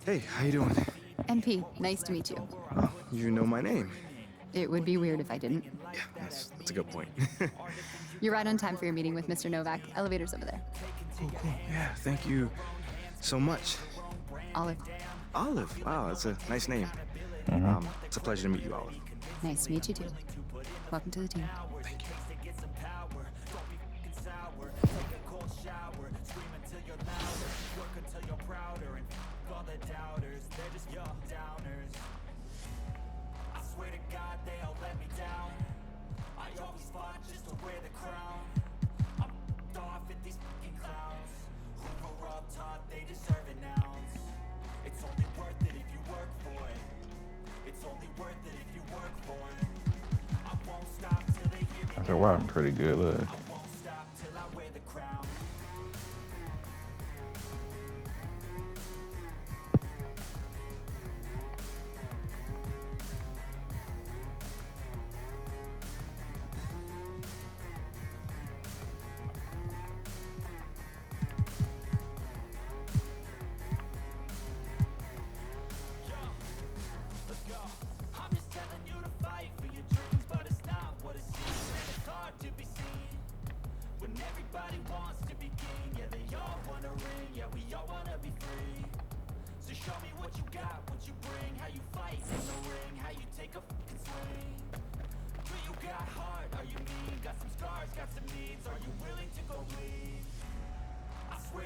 Hey, how you doing? MP, nice to meet you. You know my name. It would be weird if I didn't. Yeah, that's a good point. You're right on time for your meeting with Mr. Novak. Elevator's over there. Cool. Yeah, thank you so much. Olive. Olive. Wow, that's a nice name. It's a pleasure to meet you, Olive. Nice to meet you too. Welcome to the team. Thank you. I said, wow, I'm pretty good. Look.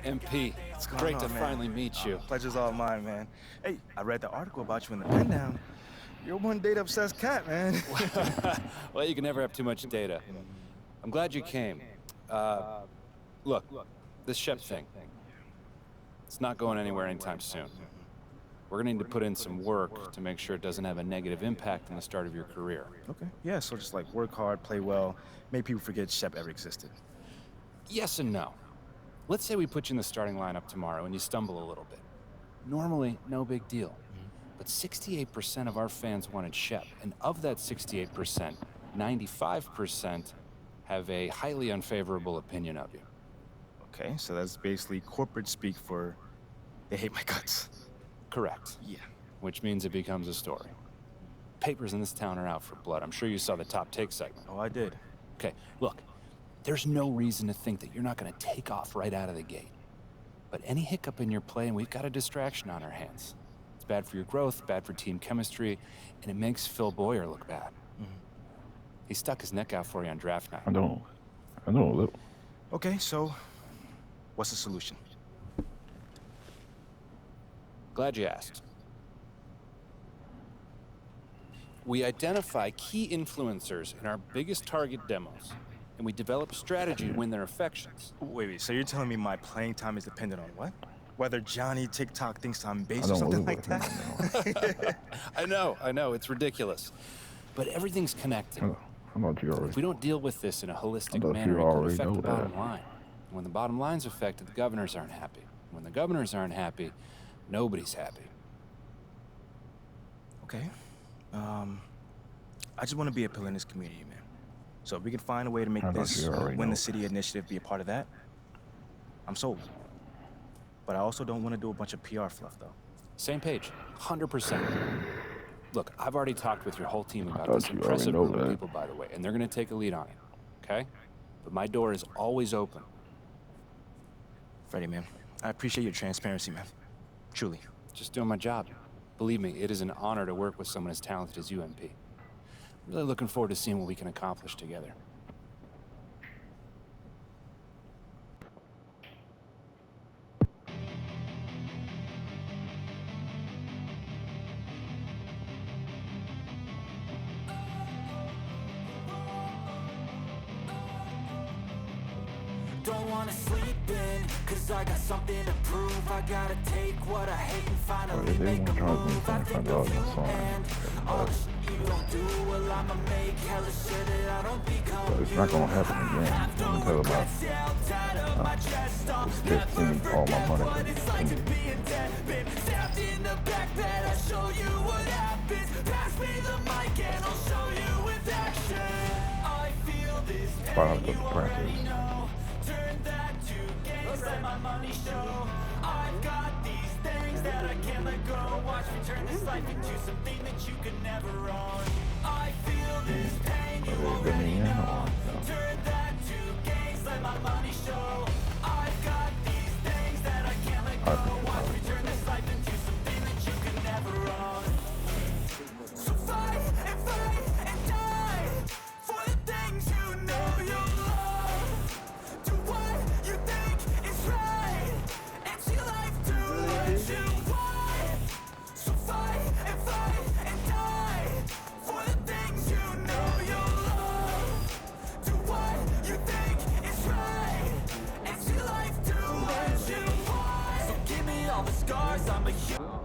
MP, it's great to finally meet you. Pleasure's all mine, man. Hey, I read the article about you in the pen down. You're one data-obsessed cat, man. Well, you can never have too much data. I'm glad you came. Look, this Shep thing, it's not going anywhere anytime soon. We're gonna need to put in some work to make sure it doesn't have a negative impact on the start of your career. Okay. Yeah, so just like work hard, play well, make people forget Shep ever existed. Yes and no. Let's say we put you in the starting lineup tomorrow and you stumble a little bit. Normally, no big deal. But 68% of our fans wanted Shep, and of that 68%, 95% have a highly unfavorable opinion of you. Okay, so that's basically corporate speak for they hate my guts. Correct. Yeah. Which means it becomes a story. Papers in this town are out for blood. I'm sure you saw the top take segment. Oh, I did. Okay, look, there's no reason to think that you're not gonna take off right out of the gate. But any hiccup in your play and we've got a distraction on our hands. It's bad for your growth, bad for team chemistry, and it makes Phil Boyer look bad. He stuck his neck out for you on draft night. I know a little. Okay, so what's the solution? Glad you asked. We identify key influencers in our biggest target demos, and we develop a strategy to win their affections. Wait, so you're telling me my playing time is dependent on what? Whether Johnny TikTok thinks I'm I based or know a something little like bit. that? I know, it's ridiculous. But everything's connected. I thought you If already. we don't deal with this in a holistic thought manner, you it could already affect know the bottom that. line. When the bottom line's affected, the governors aren't happy. When the governors aren't happy, nobody's happy. Okay. I just want to be a pillar in this community, man. So if we can find a way to make I thought this you already Win know the City initiative be a part of that, I'm sold. But I also don't want to do a bunch of PR fluff, though. Same page, 100%. Look, I've already talked with your whole team about thought this you impressive already know group of that. people, by the way, and they're gonna take a lead on it, okay? But my door is always open. Freddie, man, I appreciate your transparency, man. Truly. Just doing my job. Believe me, it is an honor to work with someone as talented as you, MP. Really looking forward to seeing what we can accomplish together. Don't wanna sleep in, cause I got something to prove. I gotta take what I hate and finally they make a won't charge me move. I think of $25 you a song. and all the shit you don't do. Well, I'ma make hella sure that I don't become But it's not gonna happen again. I'm gonna tell about it's just sending all my money what it's like to be in debt. Been stabbed in the back bed, I'll show you what happens. Pass me the mic and I'll show you with action. I feel this Fire up pain, the you already practice. know. Turn that to gains. let my money show. I've got these things that I can't let go. Watch me turn this life into something that you could never own. I feel this pain, you already know. Turn that to gains, let my money show. I've got these things that I can't let go. Watch me turn this life into something that you could never own. So fight and die for the things you know you love. Do what you think is right and see life do what you want. So fight and die for the things you know you love. Do what you think is right and see life do what you want. So give me all the scars, I'm a hero.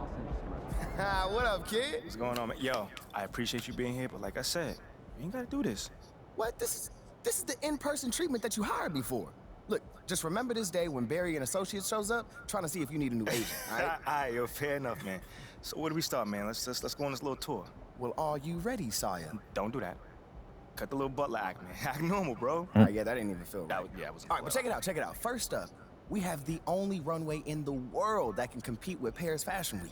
What up, kid? What's going on, man? Yo, I appreciate you being here, but like I said, you ain't gotta do this. What? This is the in-person treatment that you hired me for. Look, just remember this day when Barry and Associates shows up, trying to see if you need a new agent, all right? All right, yo, fair enough, man. So where do we start, man? Let's go on this little tour. Well, are you ready, Sire? Don't do that. Cut the little butler act, man. Act normal, bro. Yeah, that didn't even feel right. That was All right, but check it out. First up, we have the only runway in the world that can compete with Paris Fashion Week.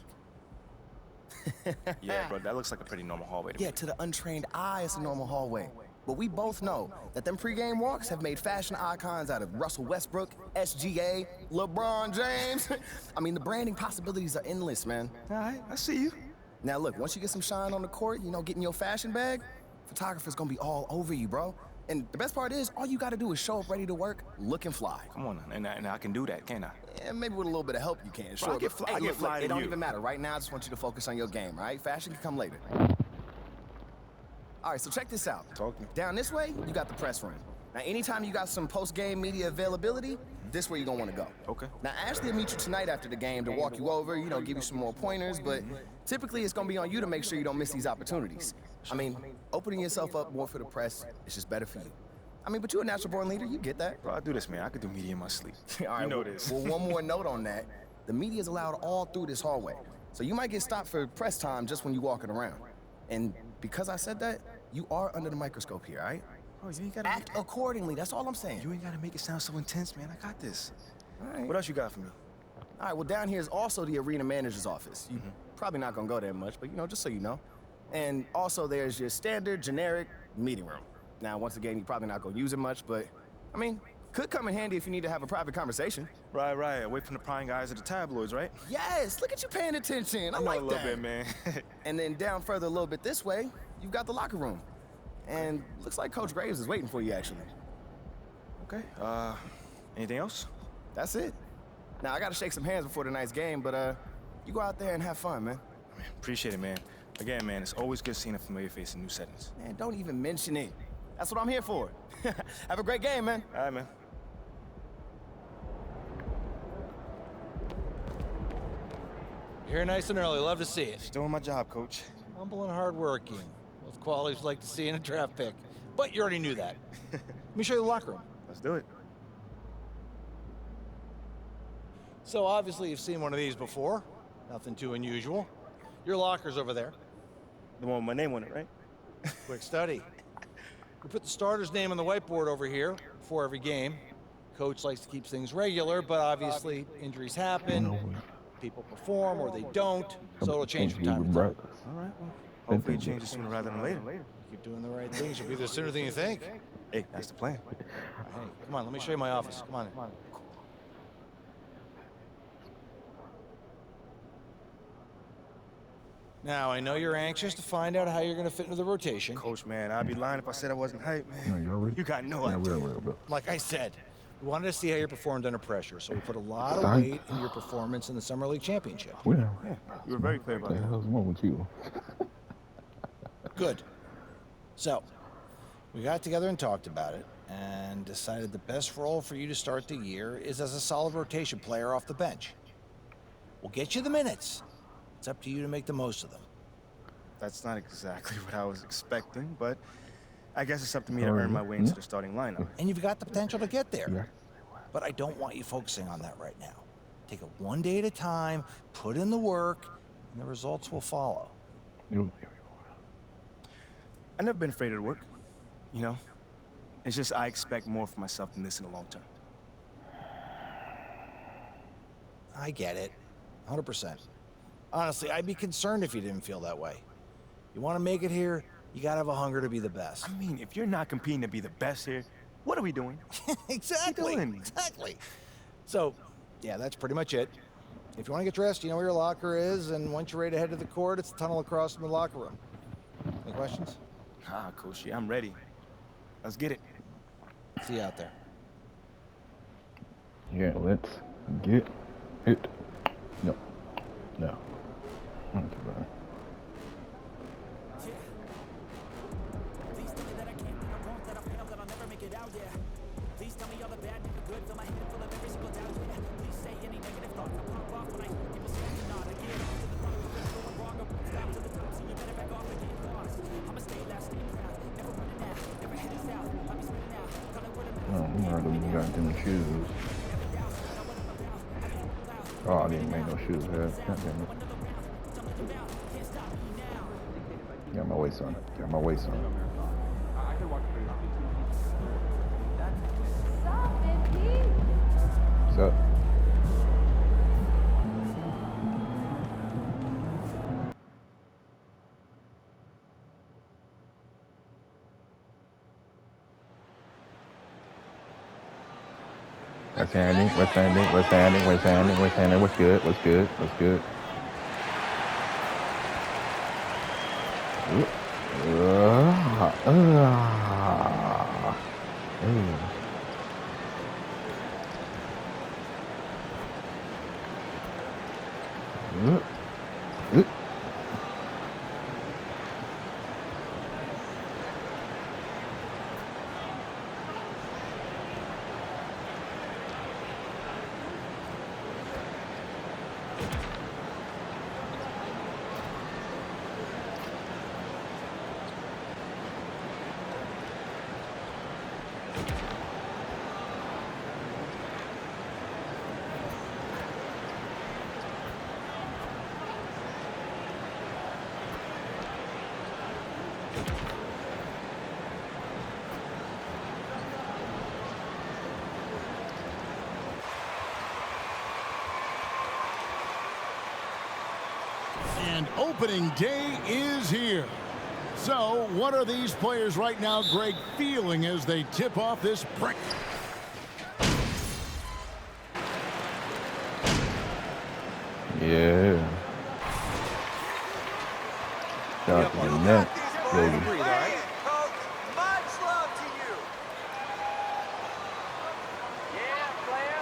Yeah, bro, that looks like a pretty normal hallway to me. Yeah, to the untrained eye, it's a normal hallway. But we both know that them pregame walks have made fashion icons out of Russell Westbrook, SGA, LeBron James. I mean, the branding possibilities are endless, man. All right, I see you. Now look, once you get some shine on the court, you know, getting your fashion bag, photographer's gonna be all over you, bro. And the best part is, all you gotta do is show up ready to work, looking fly. Come on, and I can do that, can't I? Yeah, maybe with a little bit of help you can, sure. I get but, fly- I get look, fly it to don't you. even matter. Right now, I just want you to focus on your game, all right? Fashion can come later. All right, so check this out. Talk to me. Down this way, you got the press room. Now, anytime you got some post-game media availability, this where you're gonna wanna go. Okay. Now, Ashley will meet you tonight after the game to walk you over, you know, give you some more pointers, but typically it's gonna be on you to make sure you don't miss these opportunities. I mean, opening yourself up more for the press is just better for you. I mean, but you're a natural-born leader, you get that. Bro, I do this, man. I could do media in my sleep. All right, You know well, this. Well, one more note on that. The media is allowed all through this hallway. So you might get stopped for press time just when you're walking around. And because I said that, you are under the microscope here, all right? Oh, you ain't gotta Act accordingly, that's all I'm saying. You ain't gotta make it sound so intense, man. I got this. All right. What else you got for me? All right, well, down here is also the arena manager's office. You're probably not gonna go there much, but you know, just so you know. And also there's your standard, generic meeting room. Now, once again, you're probably not gonna use it much, but I mean, could come in handy if you need to have a private conversation. Right. Away from the prying eyes of the tabloids, right? Yes, look at you paying attention. I know like a little that. bit, man. And then down further a little bit this way, you've got the locker room. And looks like Coach Graves is waiting for you, actually. Okay. Anything else? That's it. Now, I gotta shake some hands before tonight's game, but you go out there and have fun, man. Appreciate it, man. Again, man, it's always good seeing a familiar face in new settings. Man, don't even mention it. That's what I'm here for. Have a great game, man. All right, man. You're here nice and early. Love to see it. Just doing my job, coach. Humble and hardworking. Those qualities we like to see in a draft pick. But you already knew that. Let me show you the locker room. Let's do it. So obviously you've seen one of these before. Nothing too unusual. Your locker's over there. The one with my name on it, right? Quick study. We put the starter's name on the whiteboard over here before every game. Coach likes to keep things regular, but obviously injuries happen. People perform or they don't, so it'll change from time to time. All right, well, hopefully it changes sooner rather than later. Keep doing the right things. You'll be there sooner than you think. Hey, that's the plan. Hey, come on, let me show you my office. Come on. Now, I know you're anxious to find out how you're going to fit into the rotation. Coach, man, I'd be lying if I said I wasn't hyped, man. You got no Yeah, idea. real. Like I said, we wanted to see how you performed under pressure, so we put a lot of weight in your performance in the Summer League Championship. Well, You were very clear about what the that. hell's wrong with you? Good. So, we got together and talked about it, and decided the best role for you to start the year is as a solid rotation player off the bench. We'll get you the minutes. It's up to you to make the most of them. That's not exactly what I was expecting, but I guess it's up to me to earn my way into the starting lineup. And you've got the potential to get there. Yeah. But I don't want you focusing on that right now. Take it one day at a time, put in the work, and the results will follow. I've never been afraid of the work, you know? It's just I expect more for myself than this in the long term. I get it. 100%. Honestly, I'd be concerned if you didn't feel that way. You want to make it here, you gotta have a hunger to be the best. I mean, if you're not competing to be the best here, what are we doing? Exactly. doing? Exactly. So, yeah, that's pretty much it. If you want to get dressed, you know where your locker is, and once you're ready to head to the court, it's the tunnel across from the locker room. Any questions? Ah, Coachy, I'm ready. Let's get it. See you out there. Yeah, let's get it. No. No. Not too bad. Please tell me that I can't, that I won't, that I fail, that I'll never make it out, yeah. Please tell me all the bad, never good, fill my head full of every single doubt, yeah. Please say any negative thoughts, I pop off when I hear people say I'm not. I get to the bottom, if I'm going wrong, I won't stop to the top, so you better back off and get lost. I'ma stay loud, stay proud, never running out, never heading south. I'll be spreading out, call it word of mouth. Oh, I'm already goddamn shoes. Oh, I didn't make no shoes, man. God damn it. Got my waist on. Got my waist on. What's up? What's happening? What's happening? What's happening? What's happening? What's happening? What's good? What's good? What's good? And opening day is here. So, what are these players right now, Greg, feeling as they tip off this break? Yeah. Shot to the net, baby. Much love to you. Yeah, player.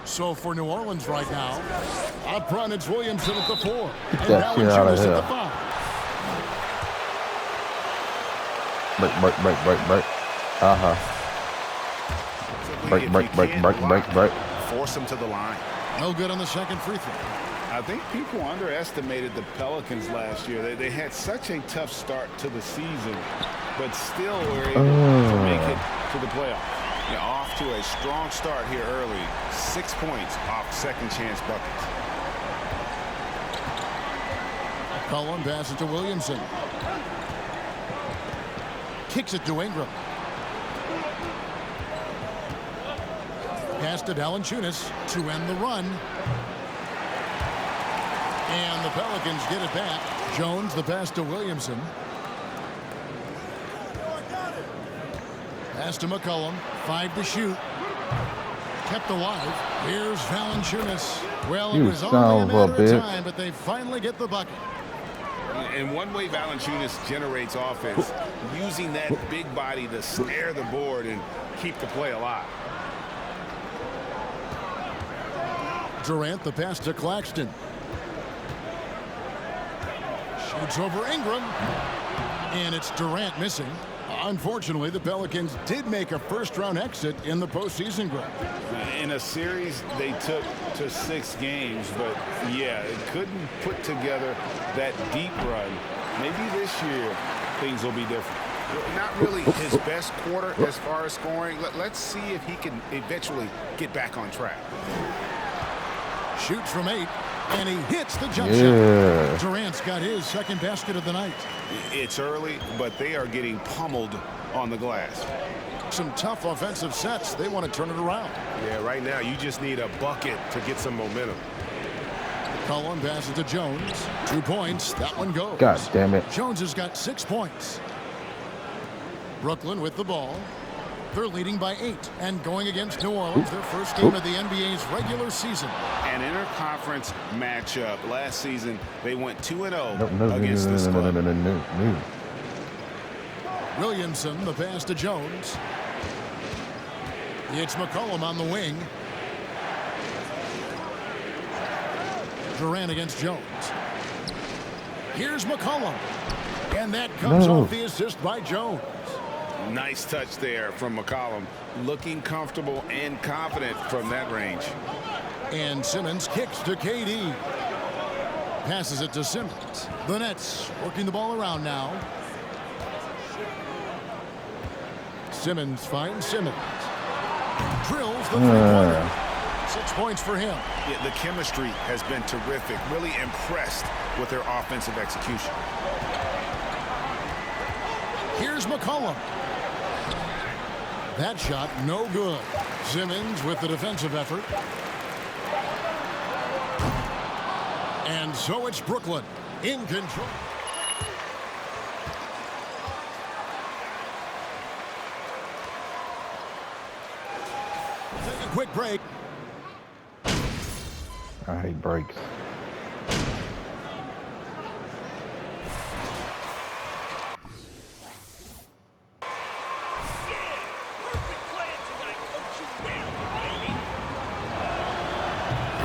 So for New Orleans right now, up front it's Williamson at the 4. Get And that shit out of Valanciunas here. at the 5. Break. Break. Force them to the line. No good on the second free throw. I think people underestimated the Pelicans last year. They had such a tough start to the season, but still were able to make it to the playoffs. Yeah, off to a strong start here early. 6 points off second chance buckets. Cullen passes to Williamson. Kicks it to Ingram. Pass to Valanciunas to end the run. And the Pelicans get it back. Jones the pass to Williamson. Pass to McCollum. 5 to shoot. Kept alive. Here's Valanciunas. Well, You it was son only a of a matter of bitch. time, but they finally get the bucket. And one way Valanciunas generates offense, using that big body to snare the board and keep the play alive. Durant the pass to Claxton. Shoots over Ingram. And it's Durant missing. Unfortunately, the Pelicans did make a first-round exit in the postseason, Greg. In a series they took to 6 games, but yeah, it couldn't put together that deep run. Maybe this year things will be different. Not really his best quarter as far as scoring. Let's see if he can eventually get back on track. Shoots from 8. And he hits the jump Yeah. shot. Durant's got his second basket of the night. It's early, but they are getting pummeled on the glass. Some tough offensive sets. They want to turn it around. Yeah, right now you just need a bucket to get some momentum. Cullen passes to Jones. 2 points. That one goes. God damn it. Jones has got 6 points. Brooklyn with the ball. They're leading by 8 and going against New Orleans, their first game of the NBA's regular season. An interconference matchup. Last season, they went 2-0 No, against this club. no. Williamson, the pass to Jones. It's McCollum on the wing. Durant against Jones. Here's McCollum. And that comes off the assist by Jones. Nice touch there from McCollum. Looking comfortable and confident from that range. And Simmons kicks to KD. Passes it to Simmons. The Nets working the ball around now. Simmons finds Simmons. Drills the three-pointer. 6 points for him. Yeah, the chemistry has been terrific. Really impressed with their offensive execution. Here's McCollum. That shot no good. Simmons with the defensive effort. And so it's Brooklyn in control. Take a quick break. I hate breaks.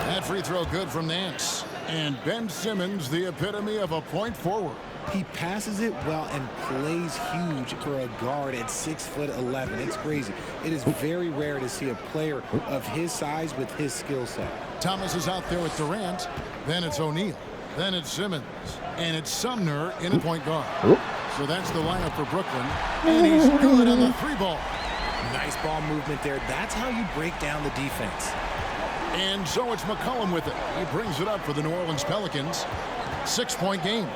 That free throw good from Nance. And Ben Simmons, the epitome of a point forward. He passes it well and plays huge for a guard at 6'11". It's crazy. It is very rare to see a player of his size with his skill set. Thomas is out there with Durant. Then it's O'Neal. Then it's Simmons. And it's Sumner in a point guard. So that's the lineup for Brooklyn. And he's good on the three ball. Nice ball movement there. That's how you break down the defense. And so it's McCollum with it. He brings it up for the New Orleans Pelicans. 6-point game.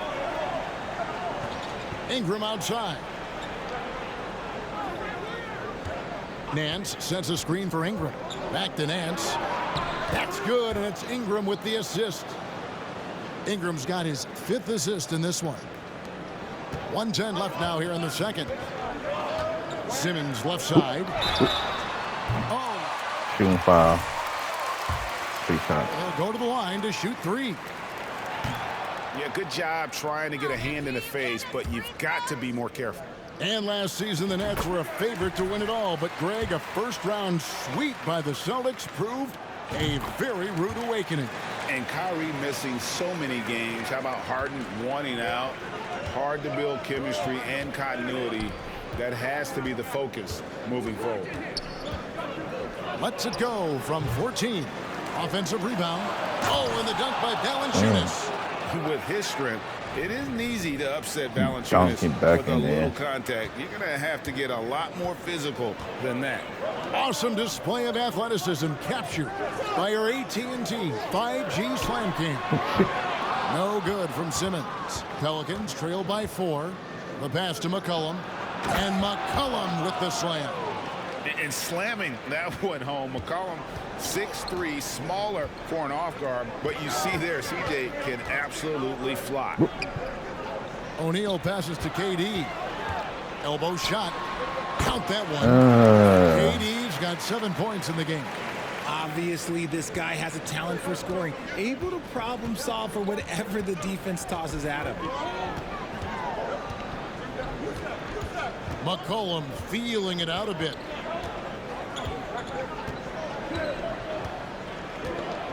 Ingram outside. Nance sets a screen for Ingram. Back to Nance. That's good, and it's Ingram with the assist. Ingram's got his 5th assist in this one. 1:10 left now here in the second. Simmons left side. Oh. Shooting foul. 3 shots. They'll go to the line to shoot 3. Yeah, good job trying to get a hand in the face, but you've got to be more careful. And last season, the Nets were a favorite to win it all. But, Greg, a first-round sweep by the Celtics proved a very rude awakening. And Kyrie missing so many games. How about Harden wanting out? Hard to build chemistry and continuity. That has to be the focus moving forward. Lets it go from 14. Offensive rebound. Oh, and the dunk by Valanciunas. With his strength, it isn't easy to upset Valanciunas with a little contact. You're going to have to get a lot more physical than that. Awesome display of athleticism captured by our AT&T 5G Slam King. No good from Simmons. Pelicans trail by 4. The pass to McCollum. And McCollum with the slam. And slamming that one home. McCollum, 6'3", smaller for an off guard, but you see there, CJ can absolutely fly. O'Neal passes to KD. Elbow shot. Count that one. KD's got 7 points in the game. Obviously, this guy has a talent for scoring, able to problem solve for whatever the defense tosses at him. McCollum feeling it out a bit.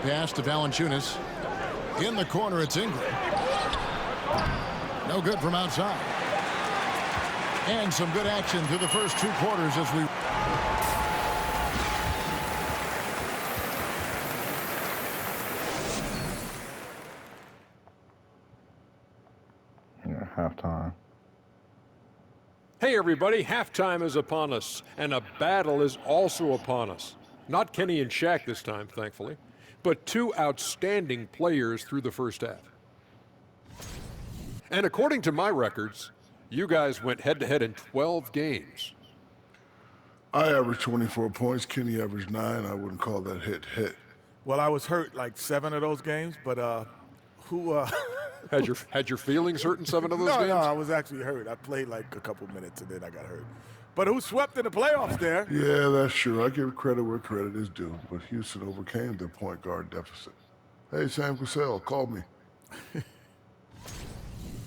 Pass to Valanciunas. In the corner, it's Ingram. No good from outside. And some good action through the first 2 quarters as we... Yeah, halftime. Hey everybody, halftime is upon us, and a battle is also upon us. Not Kenny and Shaq this time, thankfully. but two outstanding players through the first half. And according to my records, you guys went head-to-head in 12 games. I averaged 24 points. Kenny averaged 9. I wouldn't call that hit. Well, I was hurt like 7 of those games, but who had your feelings hurt in 7 of those games? No, I was actually hurt. I played like a couple minutes and then I got hurt. But who swept in the playoffs there? Yeah, that's true. I give credit where credit is due, but Houston overcame their point guard deficit. Hey, Sam Cassell, call me.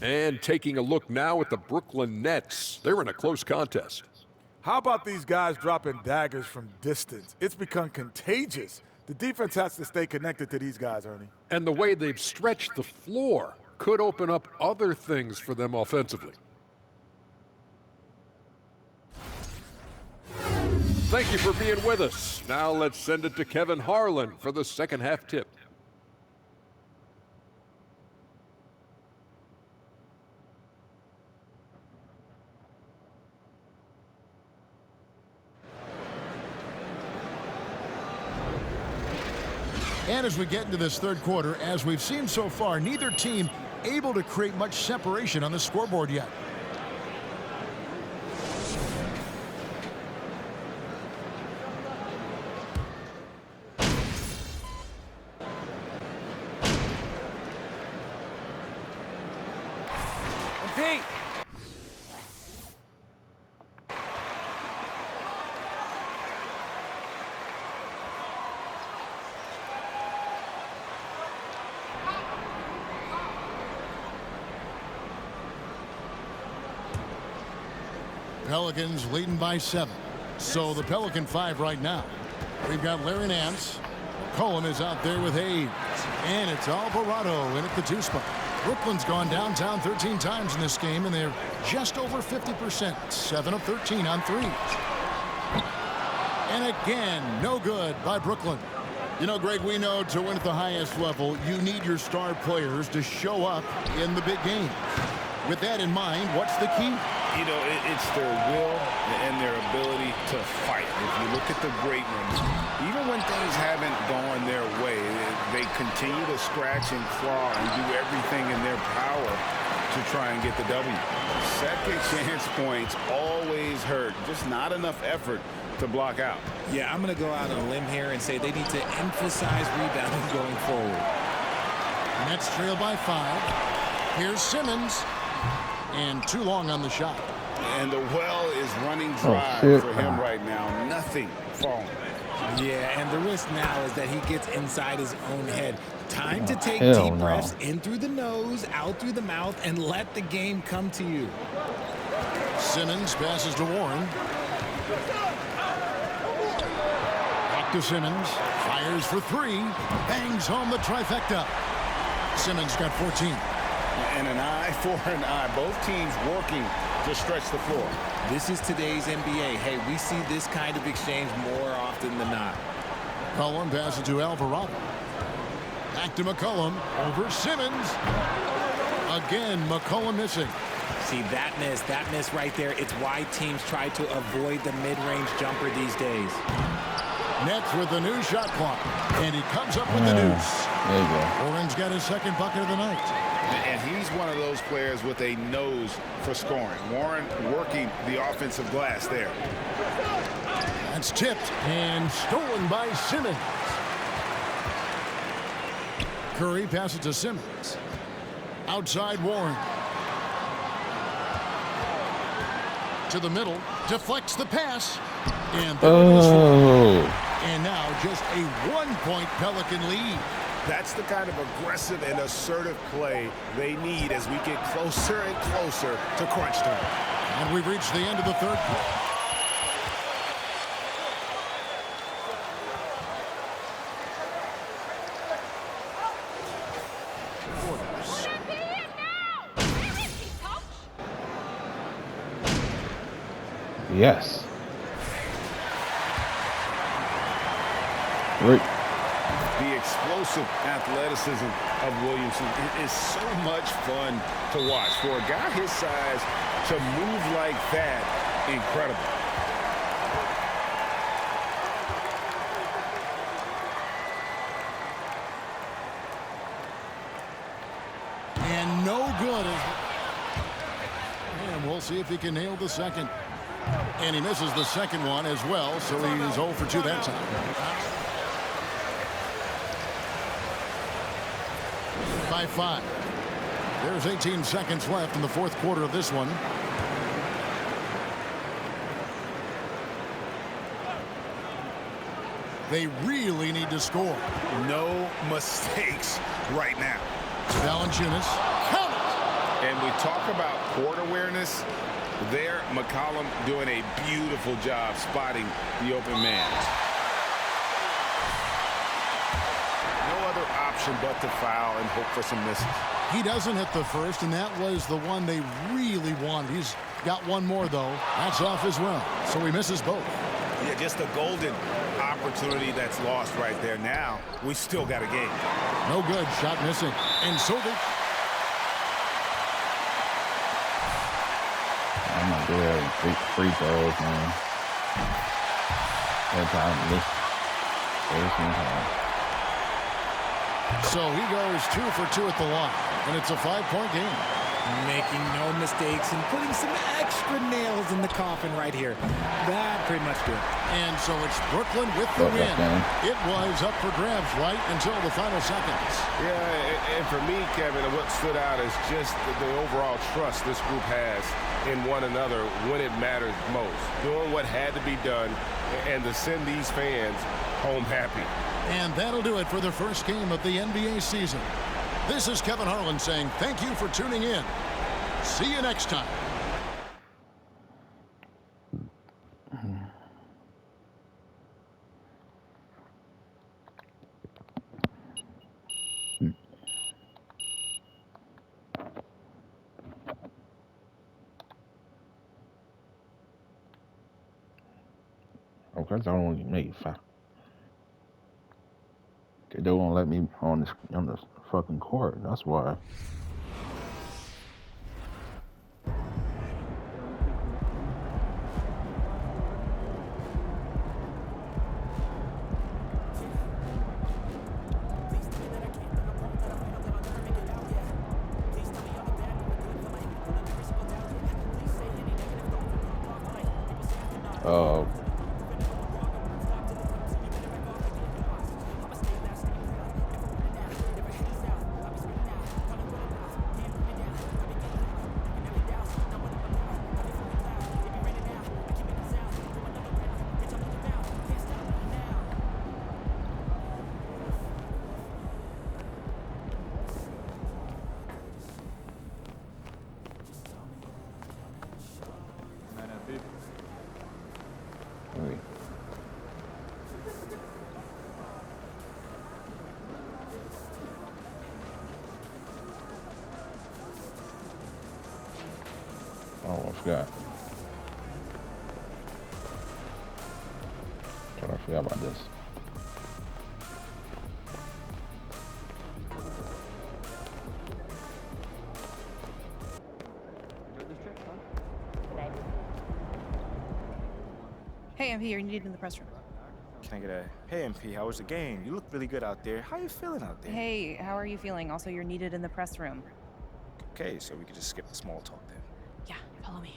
And taking a look now at the Brooklyn Nets. They're in a close contest. How about these guys dropping daggers from distance? It's become contagious. The defense has to stay connected to these guys, Ernie. And the way they've stretched the floor could open up other things for them offensively. Thank you for being with us. Now let's send it to Kevin Harlan for the second half tip. And as we get into this third quarter, as we've seen so far, neither team able to create much separation on the scoreboard yet. Pete! Pelicans leading by 7. So the Pelican 5 right now. We've got Larry Nance. Cullen is out there with Hayes. And it's Alvarado in at the 2 spot. Brooklyn's gone downtown 13 times in this game, and they're just over 50%. 7 of 13 on 3. And again, no good by Brooklyn. You know, Greg, we know to win at the highest level, you need your star players to show up in the big game. With that in mind, what's the key? You know, it's their will and their ability to fight. If you look at the great ones, even when things haven't gone their way, they continue to scratch and claw and do everything in their power to try and get the W. Second chance points always hurt. Just not enough effort to block out. Yeah, I'm going to go out on a limb here and say they need to emphasize rebounding going forward. Nets trail by 5. Here's Simmons. And too long on the shot. And the well is running dry for him right now. Nothing falling. Yeah, and the risk now is that he gets inside his own head. Time to take deep breaths in through the nose, out through the mouth, and let the game come to you. Simmons passes to Warren. Back to Simmons. Fires for 3. Bangs home the trifecta. Simmons got 14. And an eye for an eye. Both teams working to stretch the floor. This is today's NBA. Hey, we see this kind of exchange more often than not. Cullen passes to Alvarado. Back to McCollum. Over Simmons. Again, McCollum missing. See, that miss right there, it's why teams try to avoid the mid-range jumper these days. Nets with the new shot clock. And he comes up with the deuce. There you go. Warren's got his second bucket of the night. And he's one of those players with a nose for scoring. Warren working the offensive glass there. That's tipped and stolen by Simmons. Curry passes to Simmons. Outside Warren. To the middle. Deflects the pass. And there it is. And now just a 1-point Pelican lead. That's the kind of aggressive and assertive play they need as we get closer and closer to crunch time. And we've reached the end of the third quarter. Yes. Great. The explosive athleticism of Williamson is so much fun to watch. For a guy his size to move like that, incredible. And no good. And we'll see if he can nail the second. And he misses the second one as well, so he's 0 for 2 that time. 5-5. There's 18 seconds left in the fourth quarter of this one. They really need to score. No mistakes right now. Valanciunas. Count it! And we talk about court awareness. There, McCollum doing a beautiful job spotting the open man. No other option but to foul and hope for some misses. He doesn't hit the first, and that was the one they really wanted. He's got one more, though. That's off as well, so he misses both. Yeah, just a golden opportunity that's lost right there. Now, we still got a game. No good. Shot missing. And so they... I'm not good at free throws, man. That time, every single time. So he goes 2 for 2 at the line, and it's a 5-point game. Making no mistakes and putting some extra nails in the coffin right here. That pretty much did. And so it's Brooklyn with the win. It was up for grabs right until the final seconds. Yeah, and for me, Kevin, what stood out is just the overall trust this group has in one another when it matters most. Doing what had to be done and to send these fans home happy. And that'll do it for the first game of the NBA season. This is Kevin Harlan saying thank you for tuning in. See you next time. Okay, that's only made 5. They don't want to let me on the fucking court. That's why. Oh, I forgot. I forgot about this. Hey, MP, you're needed in the press room. Can I get a, hey MP, how was the game? You look really good out there. How you feeling out there? Hey, how are you feeling? Also, you're needed in the press room. Okay, so we could just skip the small talk then. Yeah, follow me.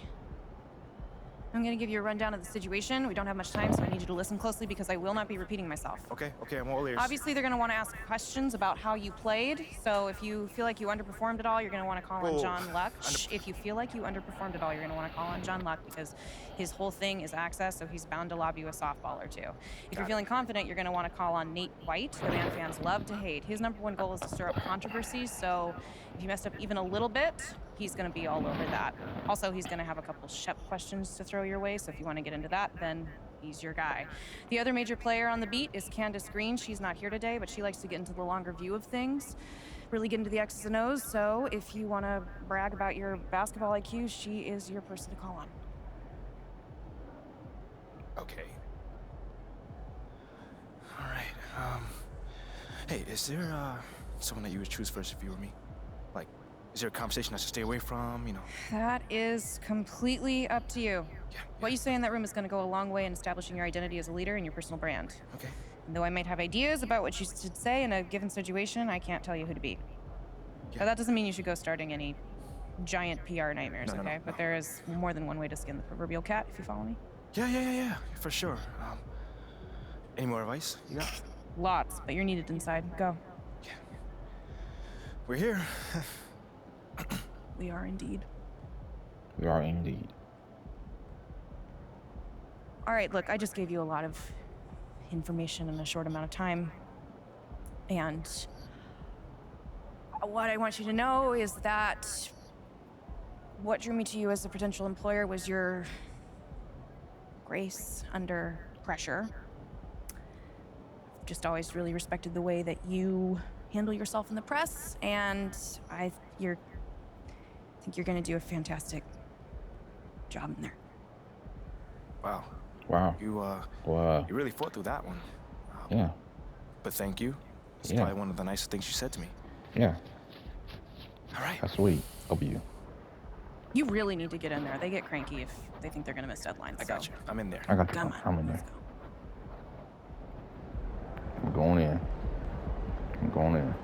I'm gonna give you a rundown of the situation. We don't have much time, so I need you to listen closely because I will not be repeating myself. Okay, I'm all ears. Obviously, they're gonna want to ask questions about how you played. So if you feel like you underperformed at all, you're gonna want to call on John Luck. If you feel like you underperformed at all, you're gonna want to call on John Luck because his whole thing is access, so he's bound to lob you a softball or two. If you're feeling confident, you're gonna want to call on Nate White, the man fans love to hate. His #1 goal is to stir up controversy, so if you messed up even a little bit, he's gonna be all over that. Also, he's gonna have a couple Shep questions to throw your way, so if you want to get into that, then he's your guy. The other major player on the beat is Candace Green. She's not here today, but she likes to get into the longer view of things, really get into the X's and O's, so if you want to brag about your basketball IQ, she is your person to call on. Okay. All right. Hey, is there someone that you would choose first if you were me? Like, is there a conversation I should stay away from? You know. That is completely up to you. Yeah. What you say in that room is going to go a long way in establishing your identity as a leader and your personal brand. Okay. And though I might have ideas about what you should say in a given situation, I can't tell you who to be. But that doesn't mean you should go starting any giant PR nightmares, okay? But there is more than one way to skin the proverbial cat, if you follow me. Yeah, for sure. Any more advice you got? Lots, but you're needed inside. Go. We're here. We are indeed. We are indeed. All right, look, I just gave you a lot of information in a short amount of time. And what I want you to know is that what drew me to you as a potential employer was your grace under pressure. I've just always really respected the way that you handle yourself in the press, and I think you're gonna do a fantastic job in there. Wow. Wow. You really fought through that one. Yeah. But thank you. It's Yeah. probably one of the nicest things you said to me. Yeah. All right. That's sweet of you. You really need to get in there. They get cranky if they think they're gonna miss deadlines. I got you. I'm in there. I got you. Come on. I'm in there. I'm going in. I'm going in.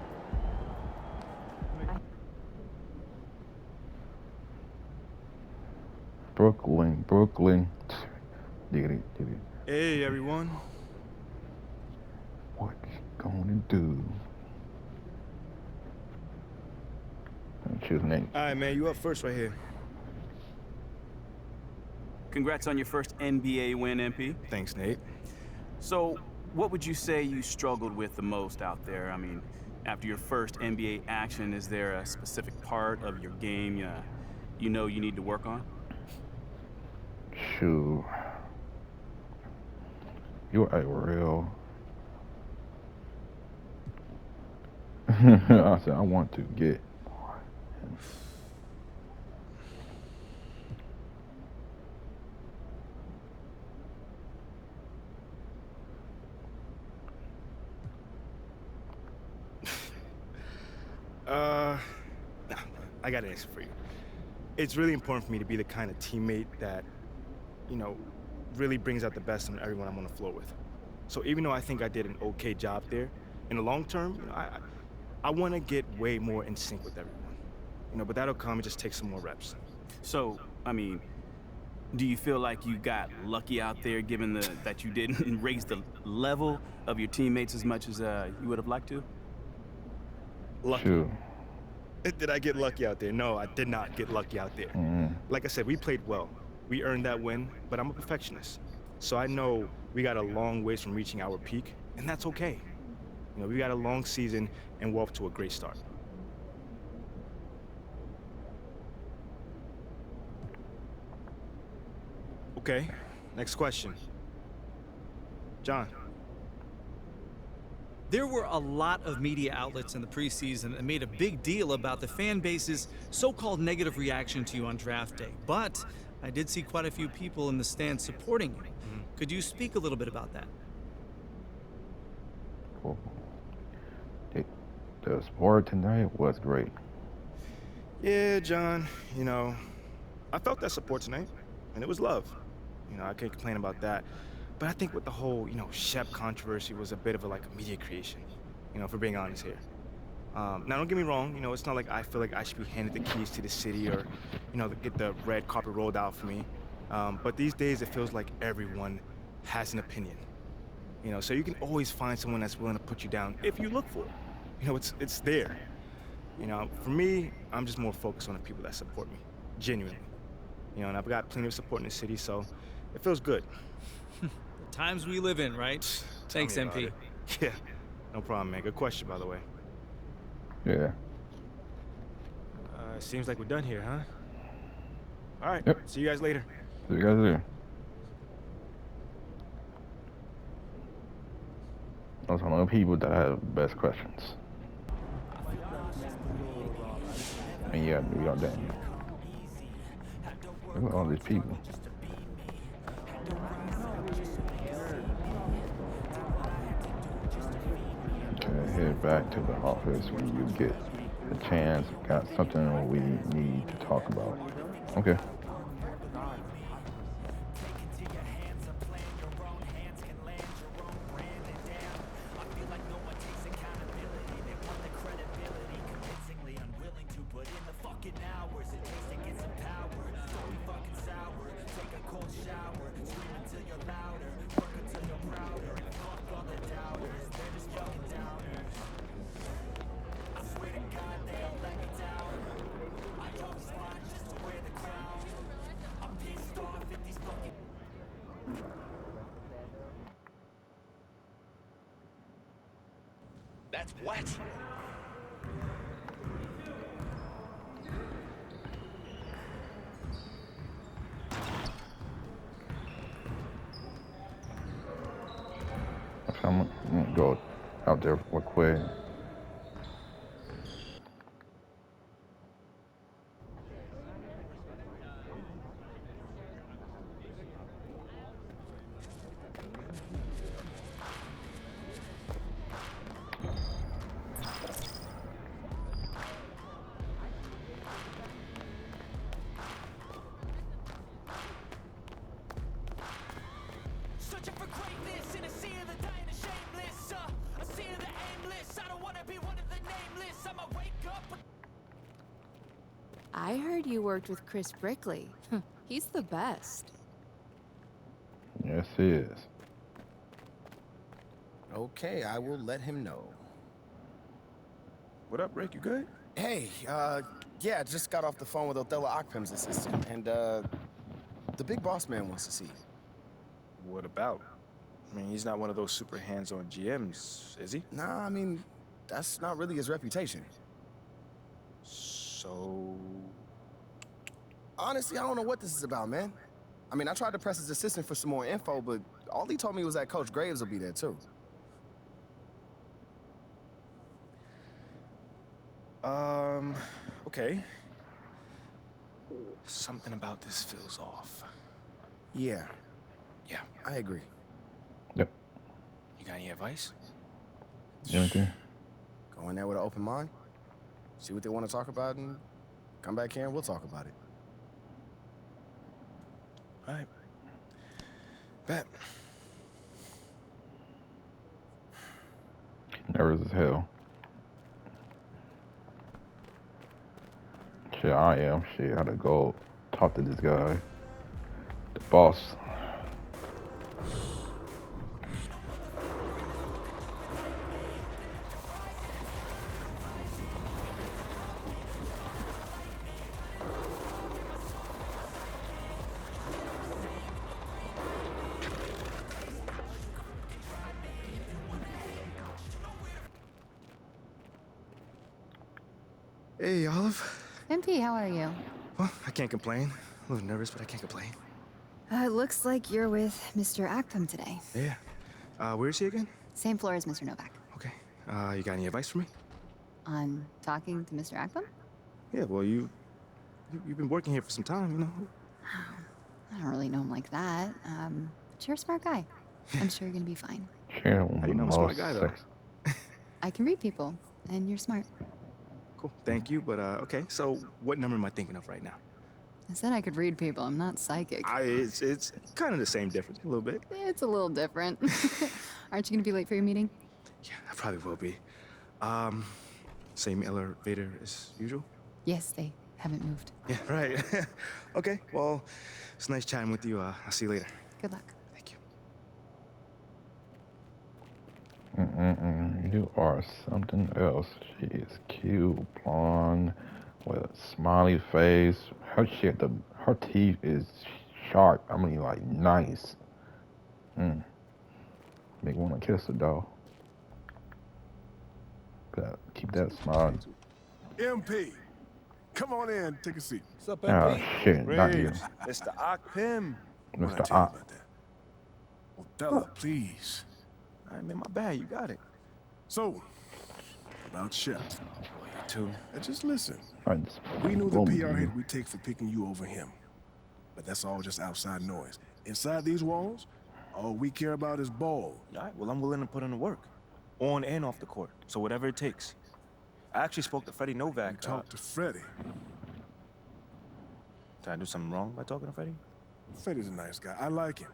Brooklyn. Diggity. Hey, everyone. What you gonna do? Choose Nate. All right, man. You up first right here. Congrats on your first NBA win, MP. Thanks, Nate. So, what would you say you struggled with the most out there? I mean, after your first NBA action, is there a specific part of your game you know you need to work on? Shoot. You're a real... I said, I want to get... I got an answer for you. It's really important for me to be the kind of teammate that, really brings out the best in everyone I'm on the floor with. So even though I think I did an okay job there, in the long term, I want to get way more in sync with everyone. But that'll come. It just takes some more reps. So, I mean, do you feel like you got lucky out there, given that you didn't raise the level of your teammates as much as you would have liked to? Lucky. Shoot. Did I get lucky out there? No, I did not get lucky out there. Mm. Like I said, we played well. We earned that win, but I'm a perfectionist. So I know we got a long ways from reaching our peak, and that's okay. We got a long season, and we're off to a great start. Okay, next question. John. There were a lot of media outlets in the preseason that made a big deal about the fan base's so-called negative reaction to you on draft day. But I did see quite a few people in the stands supporting you. Could you speak a little bit about that? Cool. The support tonight was great. Yeah, John, I felt that support tonight, and it was love. I can't complain about that. But I think with the whole, Shep controversy was a bit of a media creation, if we're being honest here. Now, don't get me wrong, it's not like I feel like I should be handed the keys to the city or, get the red carpet rolled out for me. But these days, it feels like everyone has an opinion. So you can always find someone that's willing to put you down if you look for it. It's there. For me, I'm just more focused on the people that support me, genuinely. And I've got plenty of support in the city, so it feels good. The times we live in, right? Thanks, MP. Yeah, no problem, man. Good question, by the way. Yeah. Seems like we're done here, huh? All right. Yep. See you guys later. See you guys later. Those are the people that have the best questions. And yeah, we got that. Look at all these people. Okay, head back to the office when you get a chance. Got something we need to talk about. Okay. That's wet. I'm gonna go out there real quick. Searching for greatness in a sea of the dying and shameless. A sea of the aimless. I don't wanna be one of the nameless. I'ma wake up. I heard you worked with Chris Brickley. He's the best. Yes, he is. Okay, I will let him know. What up, Rick? You good? Hey, yeah, just got off the phone with Othello Akpem's assistant, and, the big boss man wants to see you. What about? I mean, he's not one of those super hands-on GMs, is he? Nah, I mean, that's not really his reputation. So... Honestly, I don't know what this is about, man. I mean, I tried to press his assistant for some more info, but all he told me was that Coach Graves will be there, too. Okay. Something about this feels off. Yeah. Yeah. I agree. Yep. You got any advice? Anything? Go in there with an open mind, see what they want to talk about, and come back here and we'll talk about it. All right. Bet. Nervous as hell. Shit, I am. Shit, I gotta go talk to this guy. The boss. Hey, Olive. MP, how are you? Well, I can't complain. A little nervous, but I can't complain. It looks like you're with Mr. Akpem today. Yeah. Where is he again? Same floor as Mr. Novak. Okay. You got any advice for me? On talking to Mr. Akpem? Yeah, well, you've been working here for some time, you know? I don't really know him like that. But you're a smart guy. I'm sure you're gonna be fine. Sure, How do you know I'm a smart guy, though? I can read people, and you're smart. Cool. Thank you, but, okay. So, what number am I thinking of right now? I said I could read people. I'm not psychic. It's kind of the same difference, a little bit. It's a little different. Aren't you gonna be late for your meeting? Yeah, I probably will be. Same elevator as usual? Yes, they haven't moved. Yeah, right. Okay, well, it's nice chatting with you. I'll see you later. Good luck. Thank you. You are something else. She is cute, blonde, with a smiley face. Her teeth is sharp. I mean, like, nice. Make me want to kiss her, though. Gotta keep that smile. MP, come on in, take a seat. What's up, Oh, MP? shit, not you. Mr. Akpem. Mr. Ock. Othello, please. All right, man, my bad. You got it. So, about Shep. Too. Now just listen. Right, We knew the boom, PR dude. hit we take for picking you over him. But that's all just outside noise. Inside these walls, all we care about is ball. All right, well, I'm willing to put in the work. On and off the court. So whatever it takes. I actually spoke to Freddie Novak. You talked to Freddie. Did I do something wrong by talking to Freddie? Freddie's a nice guy. I like him.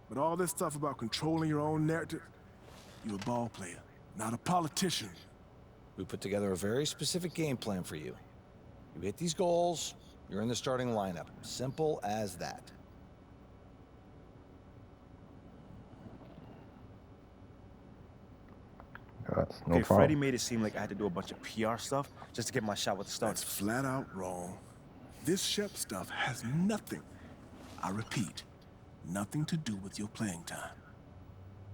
But all this stuff about controlling your own narrative, you're a ball player, not a politician. We put together a very specific game plan for you. You hit these goals, you're in the starting lineup. Simple as that. That's no Okay, problem. Freddie made it seem like I had to do a bunch of PR stuff just to get my shot with the That's Stars. flat out wrong. This Shep stuff has nothing, I repeat, nothing to do with your playing time.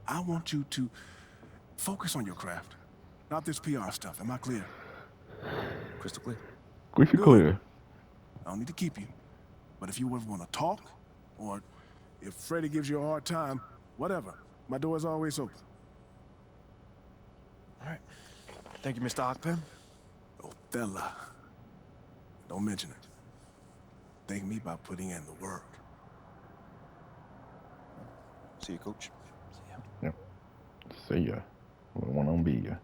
I want you to focus on your craft. Not this PR stuff. Am I clear? Crystal clear. Crystal clear. I don't need to keep you. But if you ever want to talk, or if Freddie gives you a hard time, whatever, my door is always open. All right. Thank you, Mr. Ogpen. Oh, fella. Don't mention it. Thank me by putting in the work. See you, Coach. Yep. See ya. We want to be ya.